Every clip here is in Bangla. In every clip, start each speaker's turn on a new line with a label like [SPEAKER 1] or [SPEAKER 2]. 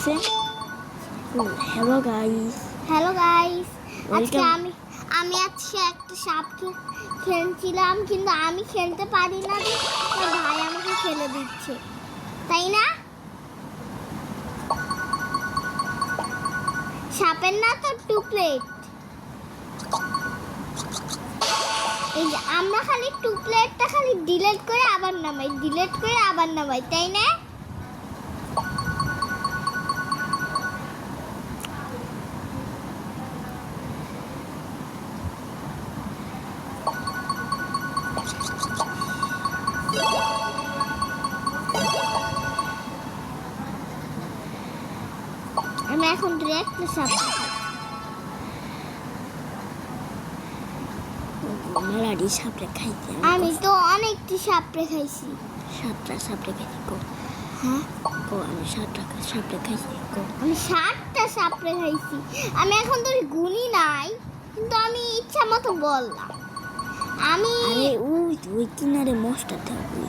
[SPEAKER 1] আছে। হ্যালো গাইস,
[SPEAKER 2] আজকে
[SPEAKER 1] Welcome.
[SPEAKER 2] আমি আজকে একটা সাপ খেলছিলাম, কিন্তু আমি খেলতে পারি না। আমার ভাই আমাকে খেলে দিচ্ছে, তাই না? সাপের না তো টুকলেট। এই যে আমরা খালি টুকলেটটা খালি ডিলিট করে আবার নামাই, তাই না? আমি এখন ডিরেক্ট সাপ
[SPEAKER 1] মেলাডি সাপড়ে খাইতে
[SPEAKER 2] আমি তো অনেকটি সাপড়ে খাইছি।
[SPEAKER 1] সাতটা সাপড়ে খাইছি গো।
[SPEAKER 2] হ্যাঁ,
[SPEAKER 1] আমি সাতটা সাপড়ে খাইছি গো।
[SPEAKER 2] আমি 7টা সাপড়ে খাইছি। আমি এখন তো গুনি নাই, কিন্তু আমি ইচ্ছা মতো বললাম। আমি
[SPEAKER 1] আরে ওই কিনারে মশটা থাকবে।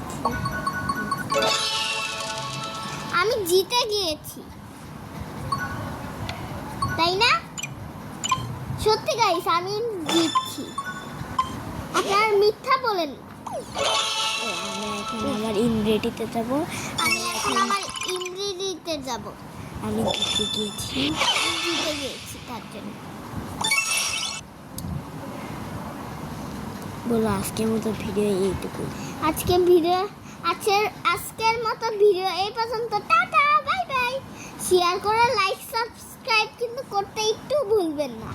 [SPEAKER 2] আমি জিতে গিয়েছি, তাই না? সত্যি গাইস, আমি জিতছি। আপনারা মিথ্যা বলেন না।
[SPEAKER 1] আমি এখন আমার ইনগ্রেডিতে যাব।
[SPEAKER 2] আমি এখন আমার ইংরেজিতে যাব।
[SPEAKER 1] আমি জিতে গিয়েছি।
[SPEAKER 2] জিতে গিয়েছি তার জন্য।
[SPEAKER 1] বলো আজকের মতো ভিডিও এইটুকু।
[SPEAKER 2] আজকের মতো ভিডিও এই পর্যন্ত। Tata, bye bye. শেয়ার করে লাইক সাবস্ক্রাইব কিন্তু করতে একটু ভুলবেন না।